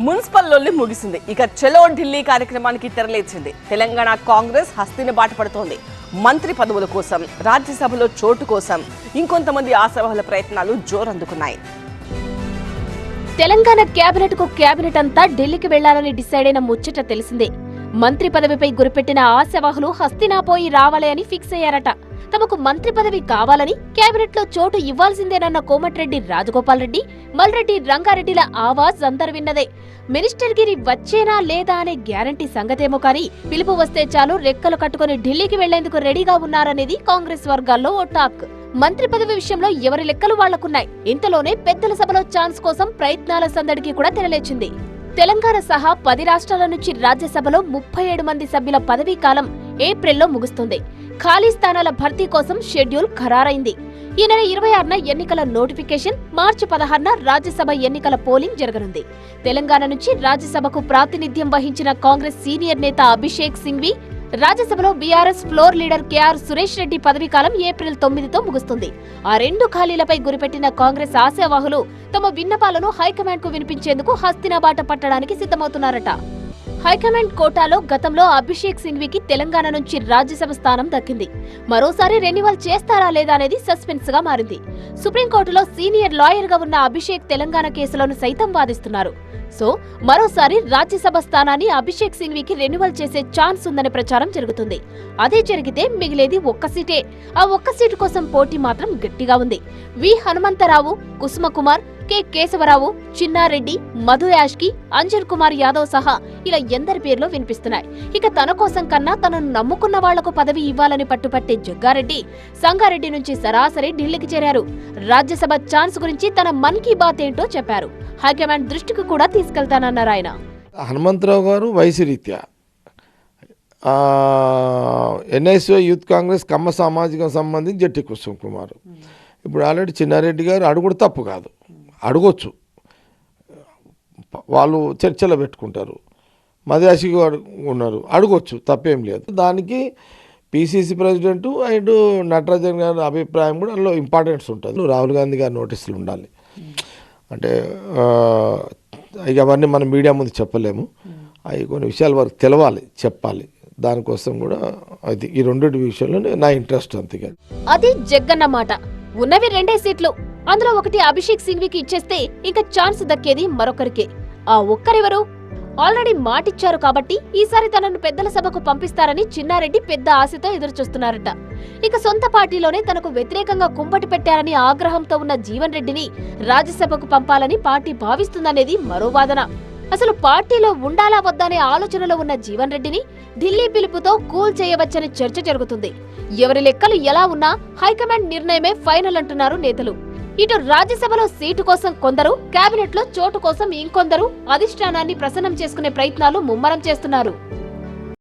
Municipal లొల్లి ముగిసింది. ఇక చలో ఢిల్లీ కార్యక్రమానికి తెరలేచింది. తెలంగాణ కాంగ్రెస్ హస్తిని బాట పడుతోంది. మంత్రి పదవుల కోసం, రాజ్యసభలో చోటు కోసం ఇంకొంతమంది ఆశావహుల ప్రయత్నాలు జోరందుకున్నాయి. తెలంగాణ కేబినెట్ అంతా ఢిల్లీకి వెళ్లాలని డిసైడ్ అయిన ముచ్చట తెలిసిందే. మంత్రి పదవిపై గురిపెట్టిన ఆశావహులు హస్తినాపోయి రావాలి అని ఫిక్స్ అయ్యారట. తమకు మంత్రి పదవి కావాలని, కేబినెట్ లో చోటు ఇవ్వాల్సిందేనన్న కోమటిరెడ్డి రాజగోపాల్ రెడ్డి, మల్రెడ్డి రంగారెడ్డిల ఆవాజ్ అందరు విన్నదే. మినిస్టర్ గిరి వచ్చేనా లేదా అనే గ్యారంటీ సంగతేమో కానీ పిలుపు వస్తే చాలు రెక్కలు కట్టుకుని ఢిల్లీకి వెళ్లేందుకు రెడీగా ఉన్నారనేది కాంగ్రెస్ వర్గాల్లో ఓ టాక్. మంత్రి పదవి విషయంలో ఎవరి లెక్కలు వాళ్లకున్నాయి. ఇంతలోనే పెద్దల సభలో ఛాన్స్ కోసం ప్రయత్నాల సందడికి కూడా తెరలేచింది. తెలంగాణ సహా 10 రాష్ట్రాల నుంచి రాజ్యసభలో 37 మంది సభ్యుల పదవీ కాలం ఏప్రిల్లో ముగుస్తుంది. ఖాళీ స్థానాల భర్తీ కోసం షెడ్యూల్ ఖరారైంది. ఈ నెల 26న ఎన్నికల నోటిఫికేషన్, మార్చి 16న రాజ్యసభ ఎన్నికల పోలింగ్ జరగనుంది. తెలంగాణ నుంచి రాజ్యసభకు ప్రాతినిధ్యం వహించిన కాంగ్రెస్ సీనియర్ నేత అభిషేక్ సింఘ్వి, రాజ్యసభలో BRS floor leader KR Suresh Reddy పదవీకాలం ఏప్రిల్ 9తో ముగుస్తుంది. ఆ 2 ఖాళీలపై గురిపెట్టిన కాంగ్రెస్ ఆశావాహులు తమ విన్నపాలను హైకమాండ్ కు వినిపించేందుకు హస్తినాబాట పట్టడానికి సిద్ధమవుతున్నారట. హైకమాండ్ కోటాలో గతంలో అభిషేక్ సింఘ్వికి తెలంగాణ నుంచి రాజ్యసభ స్థానం దక్కింది. మరోసారి రెన్యువల్ చేస్తారా లేదా అనేది సస్పెన్స్ గా మారింది. సుప్రీంకోర్టులో సీనియర్ లాయర్ గా ఉన్న అభిషేక్ తెలంగాణ కేసులను సైతం వాదిస్తున్నారు. సో మరోసారి రాజ్యసభ స్థానాన్ని అభిషేక్ సింఘ్వికి రెన్యువల్ చేసే ఛాన్స్ ఉందనే ప్రచారం జరుగుతుంది. అదే జరిగితే మిగిలేది ఒక్క సీటే. ఆ ఒక్క సీటు కోసం పోటీ మాత్రం గట్టిగా ఉంది. వి హనుమంతరావు, కుసుమకుమార్, కె కేశవరావు, చిన్నారెడ్డి, మధు యాష్కి, అంజన్ కుమార్ యాదవ్ సహా ఇలా ఎందరి పేర్లు వినిపిస్తున్నాయి. ఇక తన కోసం కన్నా తనను నమ్ముకున్న వాళ్లకు పదవి ఇవ్వాలని పట్టుపట్టే జగ్గారెడ్డి సంగారెడ్డి నుంచి సరాసరి ఢిల్లీకి చేరారు. రాజ్యసభ ఛాన్స్ గురించి తన మన్ కీ బాత్ ఏంటో చెప్పారు. హైకమాండ్ దృష్టికి కూడా తీసుకెళ్తానన్నారు ఆయన. హనుమంతరావు గారు వయసు రీత్యా ఎన్ఐసిఓ యూత్ కాంగ్రెస్ కమ్మ సామాజికం సంబంధించి జట్టి కుసుమ్ కుమార్, ఇప్పుడు ఆల్రెడీ చిన్నారెడ్డి గారు అడుగుడు తప్పు కాదు, అడగొచ్చు, వాళ్ళు చర్చలో పెట్టుకుంటారు. మధ్యాషి ఉన్నారు, అడగొచ్చు, తప్పేం లేదు. దానికి పిసిసి ప్రెసిడెంట్ అండ్ నటరాజన్ గారి అభిప్రాయం కూడా అందులో ఇంపార్టెన్స్ ఉంటుంది. రాహుల్ గాంధీ గారి నోటీసులు ఉండాలి అంటే ఇక అవన్నీ మనం మీడియా ముందు చెప్పలేము. అవి కొన్ని విషయాలు వారికి తెలవాలి, చెప్పాలి. దానికోసం కూడా అది ఈ 2 విషయంలో నా ఇంట్రెస్ట్ అంతగా. అది జగ్గన్న మాట. ఉన్నవి 2 సీట్లు, అందులో ఒకటి అభిషేక్ సింఘ్వికి ఇచ్చేస్తే ఇంకా ఛాన్స్ దక్కేది మరొకరికే. ఆ ఒక్కరెవరు? ఆల్రెడీ మాటిచ్చారు కాబట్టి ఈసారి తనను పెద్దల సభకు పంపిస్తారని చిన్నారెడ్డి పెద్ద ఆశతో ఎదురుచూస్తున్నారట. ఇక సొంత పార్టీలోనే తనకు వ్యతిరేకంగా కుంపటి పెట్టారని ఆగ్రహంతో ఉన్న జీవన్ రెడ్డిని రాజ్యసభకు పంపాలని పార్టీ భావిస్తుందనేది మరో వాదన. అసలు పార్టీలో ఉండాలా వద్దనే ఆలోచనలో ఉన్న జీవన్ రెడ్డిని ఢిల్లీ పిలుపుతో కూల్ చేయవచ్చని చర్చ జరుగుతుంది. ఎవరి లెక్కలు ఎలా ఉన్నా హైకమాండ్ నిర్ణయమే ఫైనల్ అంటున్నారు నేతలు. ఇటు రాజ్యసభలో సీటు కోసం కొందరు, కేబినెట్ లో చోటు కోసం ఇంకొందరు అధిష్టానాన్ని ప్రసన్నం చేసుకునే ప్రయత్నాలు ముమ్మరం చేస్తున్నారు.